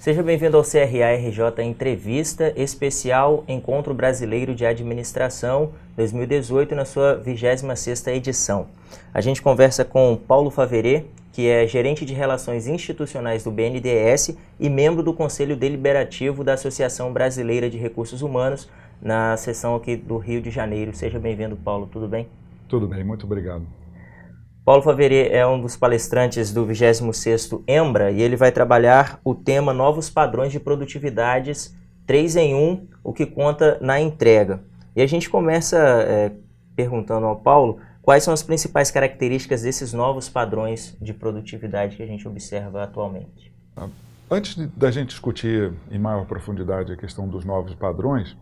Seja bem-vindo ao CRA-RJ Entrevista Especial Encontro Brasileiro de Administração 2018 na sua 26ª edição. A gente conversa com Paulo Faverê, que é gerente de Relações Institucionais do BNDES e membro do Conselho Deliberativo da Associação Brasileira de Recursos Humanos, na seção aqui do Rio de Janeiro. Seja bem-vindo, Paulo. Tudo bem? Tudo bem, muito obrigado. Paulo Faverê é um dos palestrantes do 26º EMBRA e ele vai trabalhar o tema Novos Padrões de Produtividades 3 em 1, o que conta na entrega. E a gente começa perguntando ao Paulo quais são as principais características desses novos padrões de produtividade que a gente observa atualmente. Antes da gente discutir em maior profundidade a questão dos novos padrões,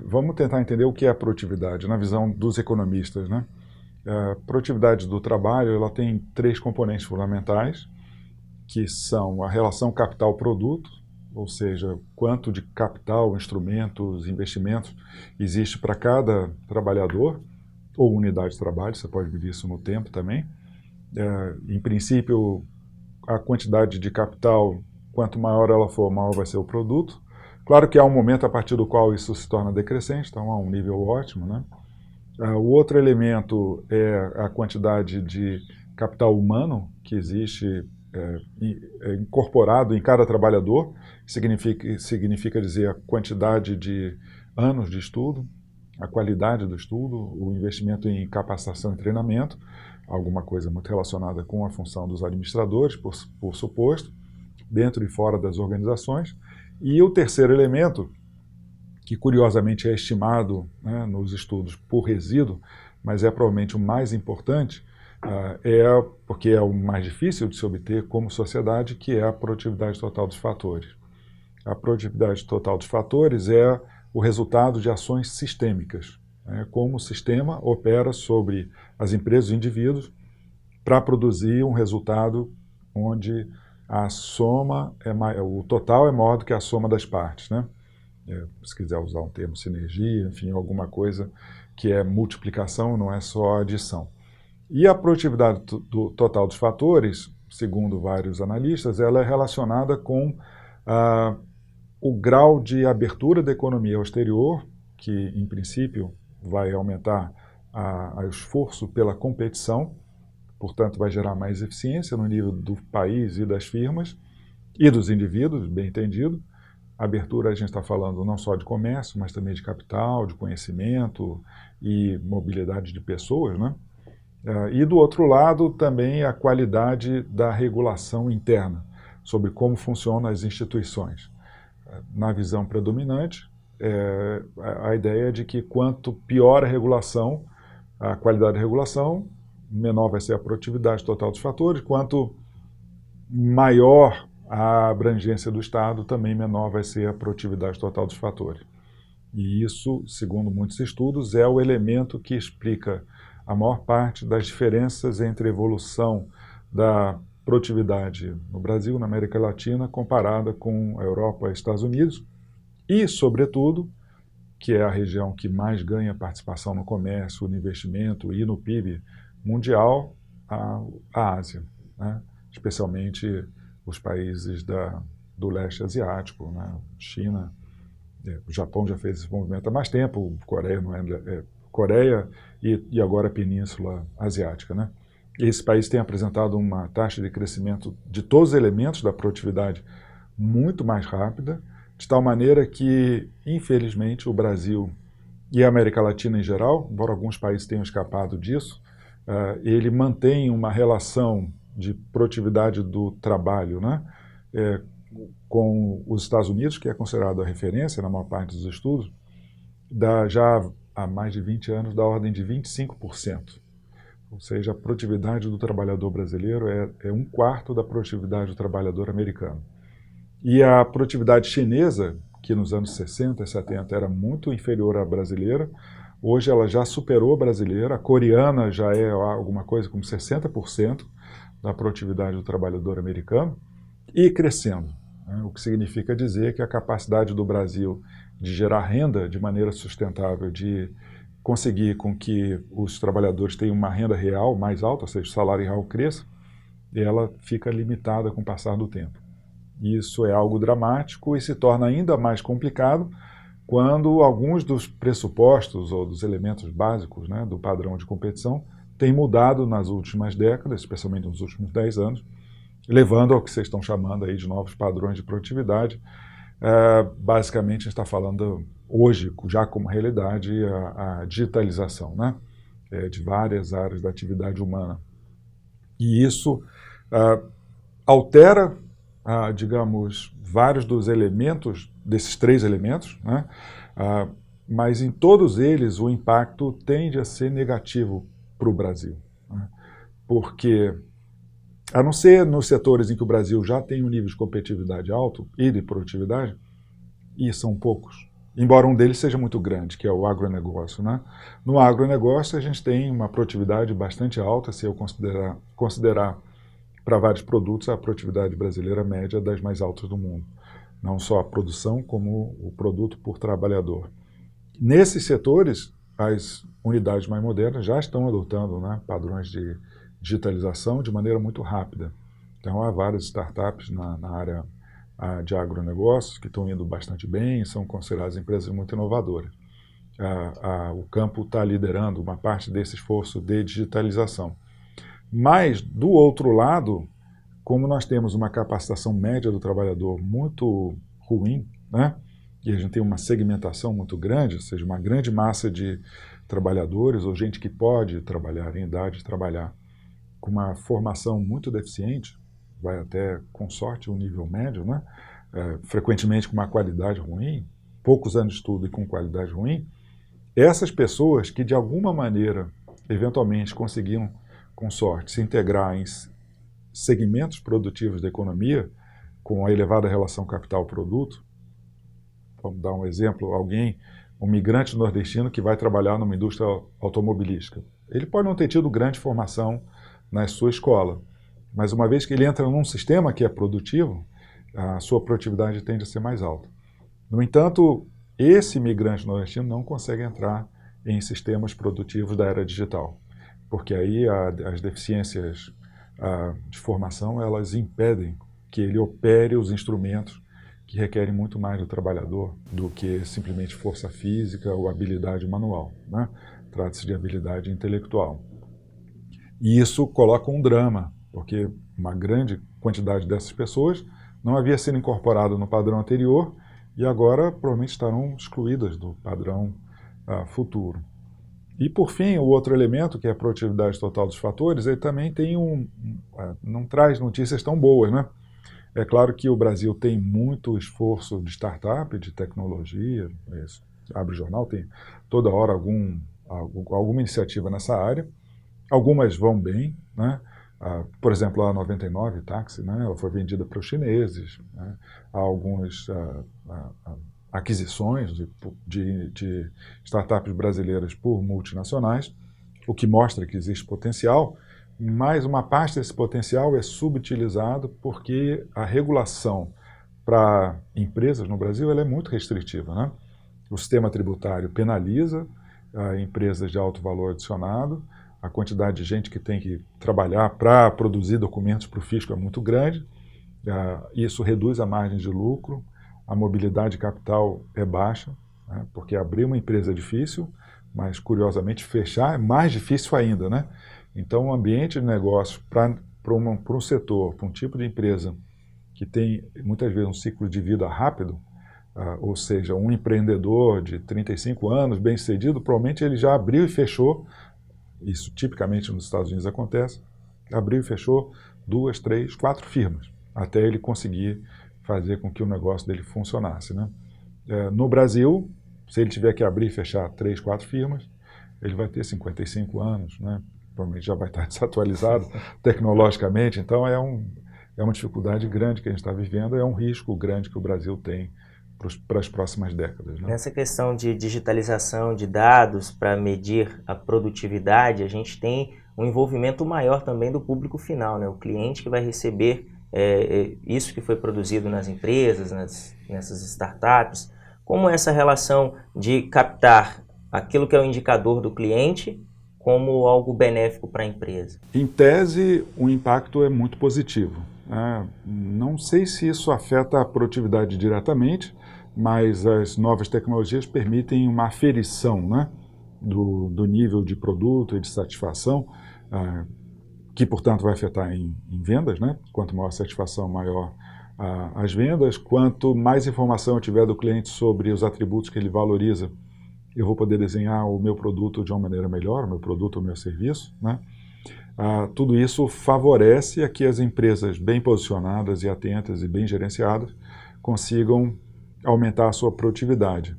vamos tentar entender o que é a produtividade na visão dos economistas, né? A produtividade do trabalho ela tem 3 componentes fundamentais, que são a relação capital-produto, ou seja, quanto de capital, instrumentos, investimentos existe para cada trabalhador, ou unidade de trabalho, você pode dividir isso no tempo também. Em princípio, a quantidade de capital, quanto maior ela for, maior vai ser o produto. Claro que há um momento a partir do qual isso se torna decrescente, então há um nível ótimo, né? O outro elemento é a quantidade de capital humano que existe incorporado em cada trabalhador, significa dizer a quantidade de anos de estudo, a qualidade do estudo, o investimento em capacitação e treinamento, alguma coisa muito relacionada com a função dos administradores, por suposto, dentro e fora das organizações. E o terceiro elemento, que curiosamente é estimado, né, nos estudos por resíduo, mas é provavelmente o mais importante, porque é o mais difícil de se obter como sociedade, que é a produtividade total dos fatores. A produtividade total dos fatores é o resultado de ações sistêmicas, né, como o sistema opera sobre as empresas e indivíduos para produzir um resultado onde a soma, o total é maior do que a soma das partes, né? Se quiser usar um termo sinergia, enfim, alguma coisa que é multiplicação, não é só adição. E a produtividade total dos fatores, segundo vários analistas, ela é relacionada com o grau de abertura da economia ao exterior, que em princípio vai aumentar o esforço pela competição, portanto vai gerar mais eficiência no nível do país e das firmas e dos indivíduos, bem entendido. Abertura, a gente está falando não só de comércio, mas também de capital, de conhecimento e mobilidade de pessoas, né? E do outro lado também a qualidade da regulação interna, sobre como funcionam as instituições. Na visão predominante, a ideia é de que quanto pior a regulação, a qualidade da regulação, menor vai ser a produtividade total dos fatores, quanto maior a abrangência do Estado, também menor vai ser a produtividade total dos fatores. E isso, segundo muitos estudos, é o elemento que explica a maior parte das diferenças entre a evolução da produtividade no Brasil, na América Latina, comparada com a Europa e Estados Unidos, e, sobretudo, que é a região que mais ganha participação no comércio, no investimento e no PIB mundial, a Ásia, né? Especialmente os países do leste asiático, né? China, o Japão já fez esse movimento há mais tempo, Coreia e agora a Península Asiática, né? Esse país tem apresentado uma taxa de crescimento de todos os elementos da produtividade muito mais rápida, de tal maneira que, infelizmente, o Brasil e a América Latina em geral, embora alguns países tenham escapado disso, ele mantém uma relação de produtividade do trabalho, né, com os Estados Unidos, que é considerado a referência na maior parte dos estudos, já há mais de 20 anos, da ordem de 25%. Ou seja, a produtividade do trabalhador brasileiro é 1/4 da produtividade do trabalhador americano. E a produtividade chinesa, que nos anos 60 e 70 era muito inferior à brasileira, hoje ela já superou a brasileira, a coreana já é alguma coisa como 60% da produtividade do trabalhador americano, e crescendo, né? O que significa dizer que a capacidade do Brasil de gerar renda de maneira sustentável, de conseguir com que os trabalhadores tenham uma renda real mais alta, ou seja, o salário real cresça, ela fica limitada com o passar do tempo. Isso é algo dramático e se torna ainda mais complicado quando alguns dos pressupostos ou dos elementos básicos, né, do padrão de competição têm mudado nas últimas décadas, especialmente nos últimos 10 anos, levando ao que vocês estão chamando aí de novos padrões de produtividade. Basicamente, a gente está falando hoje, já como realidade, a digitalização, né, de várias áreas da atividade humana. E isso altera, digamos, vários dos elementos, desses 3 elementos, né, mas em todos eles o impacto tende a ser negativo para o Brasil, né, porque, a não ser nos setores em que o Brasil já tem um nível de competitividade alto e de produtividade, e são poucos, embora um deles seja muito grande, que é o agronegócio, né? No agronegócio a gente tem uma produtividade bastante alta, se eu considerar para vários produtos a produtividade brasileira média das mais altas do mundo. Não só a produção, como o produto por trabalhador. Nesses setores, as unidades mais modernas já estão adotando, né, padrões de digitalização de maneira muito rápida. Então, há várias startups na área de agronegócios que estão indo bastante bem, são consideradas empresas muito inovadoras. O campo está liderando uma parte desse esforço de digitalização. Mas, do outro lado, como nós temos uma capacitação média do trabalhador muito ruim, né, e a gente tem uma segmentação muito grande, ou seja, uma grande massa de trabalhadores ou gente que pode trabalhar, em idade de trabalhar, com uma formação muito deficiente, vai até, com sorte, um nível médio, né? Frequentemente com uma qualidade ruim, poucos anos de estudo e com qualidade ruim, essas pessoas que de alguma maneira, eventualmente, conseguiam, com sorte, se integrar em segmentos produtivos da economia, com a elevada relação capital-produto, vamos dar um exemplo, um migrante nordestino que vai trabalhar numa indústria automobilística. Ele pode não ter tido grande formação na sua escola, mas uma vez que ele entra num sistema que é produtivo, a sua produtividade tende a ser mais alta. No entanto, esse migrante nordestino não consegue entrar em sistemas produtivos da era digital, porque aí as deficiências de formação, elas impedem que ele opere os instrumentos que requerem muito mais do trabalhador do que simplesmente força física ou habilidade manual, né? Trata-se de habilidade intelectual. E isso coloca um drama, porque uma grande quantidade dessas pessoas não havia sido incorporada no padrão anterior e agora provavelmente estarão excluídas do padrão futuro. E, por fim, o outro elemento, que é a produtividade total dos fatores, ele também tem não traz notícias tão boas, né? É claro que o Brasil tem muito esforço de startup, de tecnologia, abre o jornal, tem toda hora alguma iniciativa nessa área. Algumas vão bem, né? Por exemplo, a 99 táxi, né? Ela foi vendida para os chineses, né? Há algumas aquisições de startups brasileiras por multinacionais, o que mostra que existe potencial, mas uma parte desse potencial é subutilizado porque a regulação para empresas no Brasil ela é muito restritiva, né? O sistema tributário penaliza empresas de alto valor adicionado, a quantidade de gente que tem que trabalhar para produzir documentos para o fisco é muito grande, isso reduz a margem de lucro, a mobilidade de capital é baixa, né, porque abrir uma empresa é difícil, mas curiosamente fechar é mais difícil ainda, né? Então o ambiente de negócio para um setor, para um tipo de empresa que tem muitas vezes um ciclo de vida rápido, ou seja, um empreendedor de 35 anos, bem-sucedido, provavelmente ele já abriu e fechou. Isso tipicamente nos Estados Unidos acontece, abriu e fechou 2, 3, 4 firmas, até ele conseguir fazer com que o negócio dele funcionasse, né? No Brasil, se ele tiver que abrir e fechar 3, 4 firmas, ele vai ter 55 anos, né? Provavelmente já vai estar desatualizado tecnologicamente, então é uma dificuldade grande que a gente está vivendo, é um risco grande que o Brasil tem para as próximas décadas, né? Nessa questão de digitalização de dados para medir a produtividade, a gente tem um envolvimento maior também do público final, né? O cliente que vai receber isso que foi produzido nas empresas, nessas startups. Como essa relação de captar aquilo que é o indicador do cliente como algo benéfico para a empresa? Em tese, o impacto é muito positivo, Não sei se isso afeta a produtividade diretamente, mas as novas tecnologias permitem uma aferição, né, do nível de produto e de satisfação, que, portanto, vai afetar em vendas, né? Quanto maior a satisfação, maior as vendas. Quanto mais informação eu tiver do cliente sobre os atributos que ele valoriza, eu vou poder desenhar o meu produto de uma maneira melhor, o meu produto ou o meu serviço, né? Tudo isso favorece a que as empresas bem posicionadas e atentas e bem gerenciadas consigam aumentar a sua produtividade.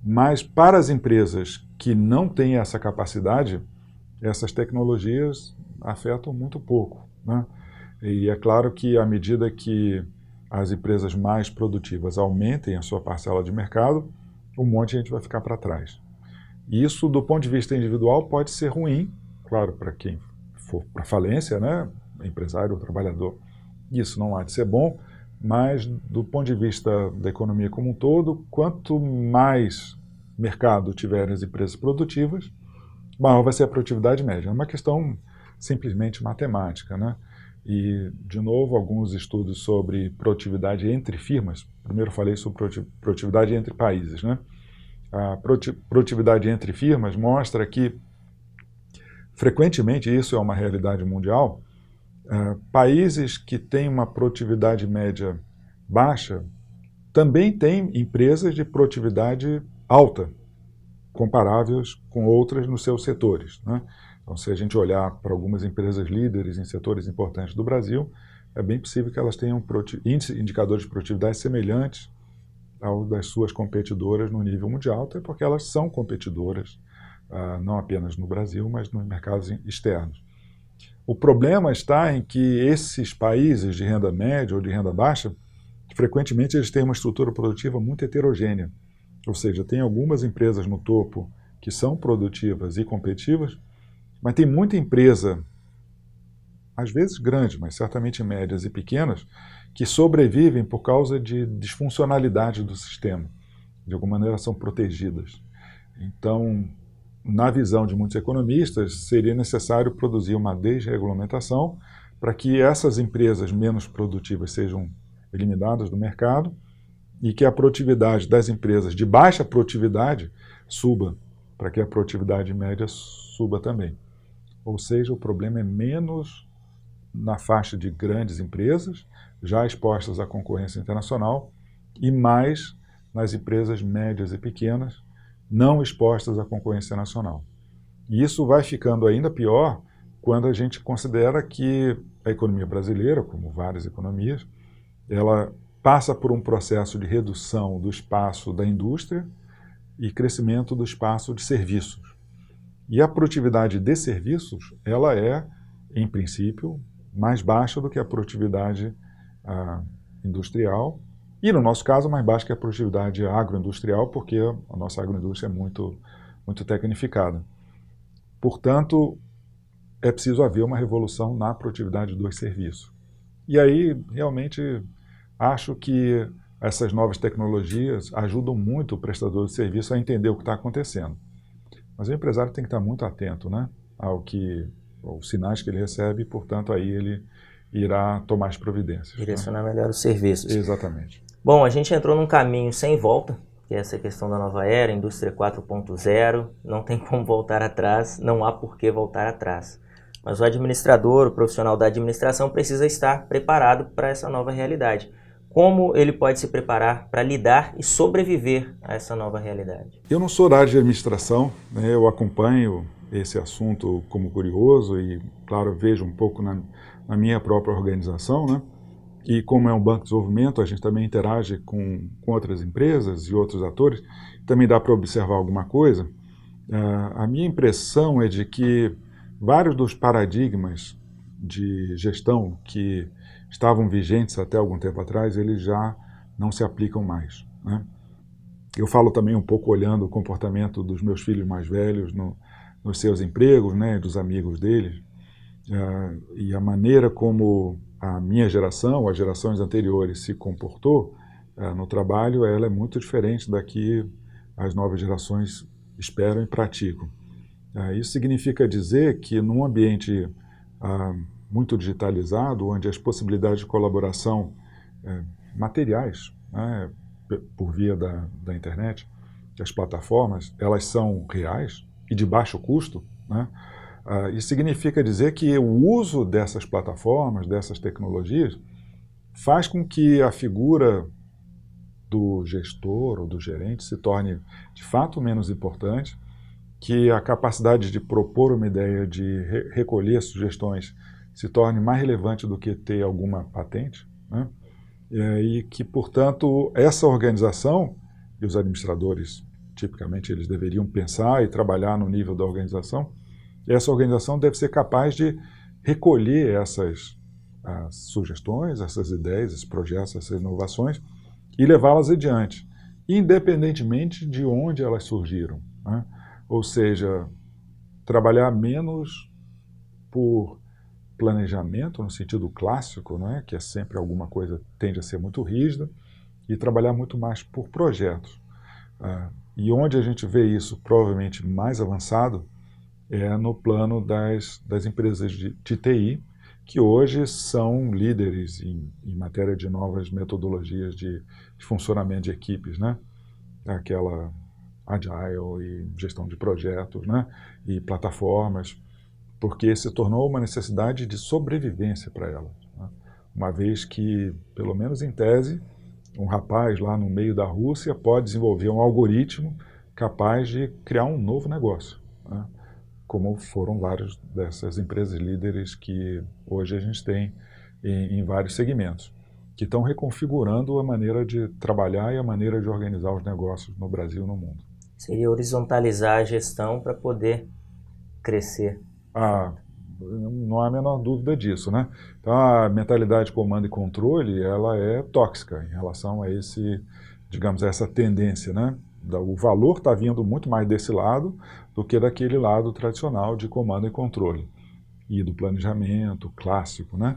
Mas para as empresas que não têm essa capacidade, essas tecnologias afetam muito pouco, né? E é claro que à medida que as empresas mais produtivas aumentem a sua parcela de mercado, um monte de gente vai ficar para trás. Isso, do ponto de vista individual, pode ser ruim, claro, para quem for para falência, né, empresário ou trabalhador, isso não há de ser bom, mas do ponto de vista da economia como um todo, quanto mais mercado tiverem as empresas produtivas, maior vai ser a produtividade média. É uma questão simplesmente matemática, né? E, de novo, alguns estudos sobre produtividade entre firmas. Primeiro falei sobre produtividade entre países, né? A produtividade entre firmas mostra que, frequentemente, isso é uma realidade mundial, países que têm uma produtividade média baixa também têm empresas de produtividade alta, comparáveis com outras nos seus setores, né? Então, se a gente olhar para algumas empresas líderes em setores importantes do Brasil, é bem possível que elas tenham indicadores de produtividade semelhantes aos das suas competidoras no nível mundial, até porque elas são competidoras, não apenas no Brasil, mas nos mercados externos. O problema está em que esses países de renda média ou de renda baixa, frequentemente eles têm uma estrutura produtiva muito heterogênea. Ou seja, tem algumas empresas no topo que são produtivas e competitivas, mas tem muita empresa, às vezes grande, mas certamente médias e pequenas, que sobrevivem por causa de disfuncionalidade do sistema. De alguma maneira são protegidas. Então, na visão de muitos economistas, seria necessário produzir uma desregulamentação para que essas empresas menos produtivas sejam eliminadas do mercado e que a produtividade das empresas de baixa produtividade suba, para que a produtividade média suba também. Ou seja, o problema é menos na faixa de grandes empresas, já expostas à concorrência internacional, e mais nas empresas médias e pequenas, não expostas à concorrência nacional. E isso vai ficando ainda pior quando a gente considera que a economia brasileira, como várias economias, ela passa por um processo de redução do espaço da indústria e crescimento do espaço de serviços. E a produtividade de serviços, ela é, em princípio, mais baixa do que a produtividade industrial, e no nosso caso, mais baixa que a produtividade agroindustrial, porque a nossa agroindústria é muito tecnificada. Portanto, é preciso haver uma revolução na produtividade dos serviços. E aí, realmente, acho que essas novas tecnologias ajudam muito o prestador de serviço a entender o que está acontecendo. Mas o empresário tem que estar muito atento, né, aos sinais que ele recebe, e, portanto, aí ele irá tomar as providências. Direcionar melhor os serviços. Exatamente. Bom, a gente entrou num caminho sem volta, que é essa questão da nova era, indústria 4.0, não tem como voltar atrás, não há por que voltar atrás. Mas o administrador, o profissional da administração, precisa estar preparado para essa nova realidade. Como ele pode se preparar para lidar e sobreviver a essa nova realidade? Eu não sou da área de administração, né? Eu acompanho esse assunto como curioso e, claro, vejo um pouco na minha própria organização, né? E como é um banco de desenvolvimento, a gente também interage com outras empresas e outros atores, também dá para observar alguma coisa. A minha impressão é de que vários dos paradigmas de gestão que estavam vigentes até algum tempo atrás, eles já não se aplicam mais, né? Eu falo também um pouco olhando o comportamento dos meus filhos mais velhos nos seus empregos, né, dos amigos deles, e a maneira como a minha geração, as gerações anteriores se comportou no trabalho, ela é muito diferente da que as novas gerações esperam e praticam. Isso significa dizer que num ambiente muito digitalizado, onde as possibilidades de colaboração materiais, né, por via da internet, as plataformas, elas são reais e de baixo custo, né? Isso significa dizer que o uso dessas plataformas, dessas tecnologias, faz com que a figura do gestor ou do gerente se torne de fato menos importante, que a capacidade de propor uma ideia, de recolher sugestões, se torne mais relevante do que ter alguma patente, né? E que, portanto, essa organização, e os administradores, tipicamente, eles deveriam pensar e trabalhar no nível da organização, essa organização deve ser capaz de recolher essas sugestões, essas ideias, esses projetos, essas inovações, e levá-las adiante, independentemente de onde elas surgiram, né? Ou seja, trabalhar menos por planejamento, no sentido clássico, né, que é sempre alguma coisa tende a ser muito rígida, e trabalhar muito mais por projetos. E onde a gente vê isso provavelmente mais avançado é no plano das empresas de TI, que hoje são líderes em matéria de novas metodologias de funcionamento de equipes, né? Aquela Agile e gestão de projetos, né? E plataformas, porque se tornou uma necessidade de sobrevivência para elas, né? Uma vez que, pelo menos em tese, um rapaz lá no meio da Rússia pode desenvolver um algoritmo capaz de criar um novo negócio, né? Como foram várias dessas empresas líderes que hoje a gente tem em vários segmentos, que estão reconfigurando a maneira de trabalhar e a maneira de organizar os negócios no Brasil e no mundo. Seria horizontalizar a gestão para poder crescer. Não há a menor dúvida disso, né? Então, a mentalidade de comando e controle, ela é tóxica em relação a digamos, essa tendência, né? O valor está vindo muito mais desse lado do que daquele lado tradicional de comando e controle e do planejamento clássico, né?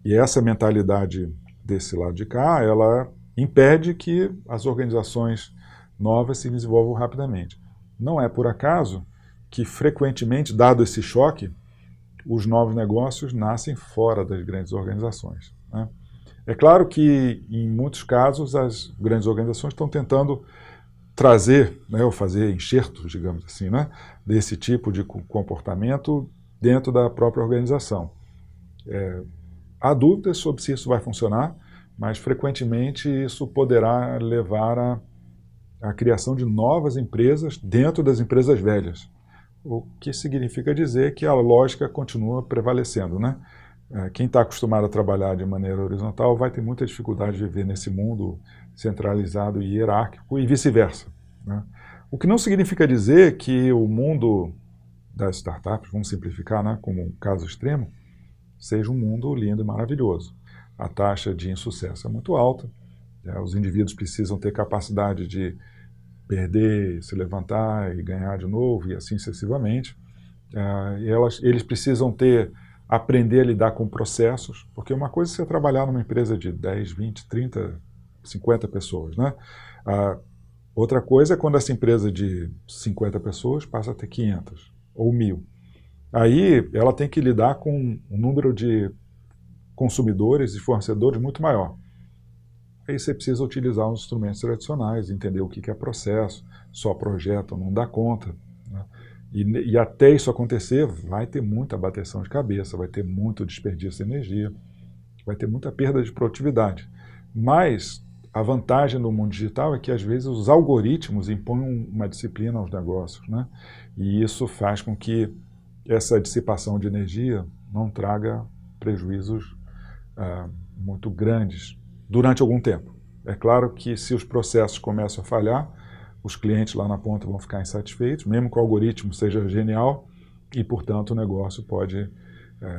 E essa mentalidade desse lado de cá, ela impede que as organizações novas se desenvolvam rapidamente. Não é por acaso que frequentemente, dado esse choque, os novos negócios nascem fora das grandes organizações, né? É claro que, em muitos casos, as grandes organizações estão tentando trazer, né, ou fazer enxertos, digamos assim, né, desse tipo de comportamento dentro da própria organização. Há dúvidas sobre se isso vai funcionar, mas frequentemente isso poderá levar à criação de novas empresas dentro das empresas velhas, o que significa dizer que a lógica continua prevalecendo, né? Quem está acostumado a trabalhar de maneira horizontal vai ter muita dificuldade de viver nesse mundo centralizado e hierárquico e vice-versa, né? O que não significa dizer que o mundo das startups, vamos simplificar, né, como um caso extremo, seja um mundo lindo e maravilhoso. A taxa de insucesso é muito alta, os indivíduos precisam ter capacidade de perder, se levantar e ganhar de novo e assim sucessivamente. Eles precisam aprender a lidar com processos, porque uma coisa é você trabalhar numa empresa de 10, 20, 30, 50 pessoas, né? Outra coisa é quando essa empresa de 50 pessoas passa a ter 500 ou 1.000. Aí ela tem que lidar com um número de consumidores e fornecedores muito maior. Aí você precisa utilizar os instrumentos tradicionais, entender o que é processo, só projeto não dá conta, né? E até isso acontecer, vai ter muita bateção de cabeça, vai ter muito desperdício de energia, vai ter muita perda de produtividade. Mas a vantagem do mundo digital é que, às vezes, os algoritmos impõem uma disciplina aos negócios, né? E isso faz com que essa dissipação de energia não traga prejuízos muito grandes durante algum tempo. É claro que, se os processos começam a falhar, os clientes lá na ponta vão ficar insatisfeitos, mesmo que o algoritmo seja genial, e, portanto, o negócio pode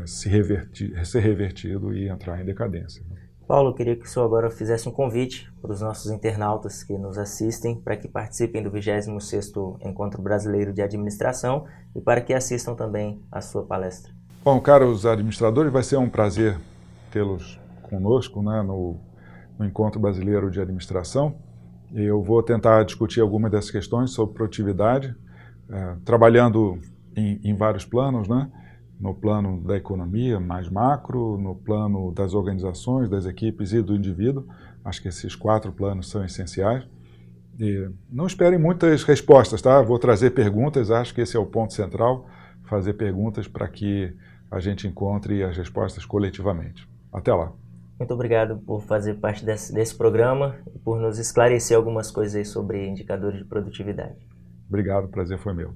ser revertido e entrar em decadência. Paulo, eu queria que o senhor agora fizesse um convite para os nossos internautas que nos assistem, para que participem do 26º Encontro Brasileiro de Administração e para que assistam também a sua palestra. Bom, caros administradores, vai ser um prazer tê-los conosco, né, no Encontro Brasileiro de Administração. Eu vou tentar discutir algumas dessas questões sobre produtividade, trabalhando em vários planos, né? no plano da economia, mais macro, no plano das organizações, das equipes e do indivíduo. Acho que esses 4 planos são essenciais. E não esperem muitas respostas, tá? Vou trazer perguntas, acho que esse é o ponto central, fazer perguntas para que a gente encontre as respostas coletivamente. Até lá. Muito obrigado por fazer parte desse programa e por nos esclarecer algumas coisas aí sobre indicadores de produtividade. Obrigado, o prazer foi meu.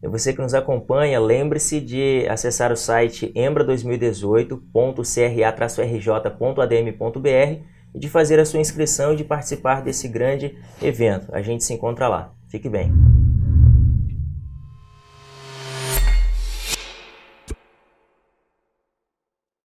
E você que nos acompanha, lembre-se de acessar o site embra2018.cra-rj.adm.br e de fazer a sua inscrição e de participar desse grande evento. A gente se encontra lá. Fique bem.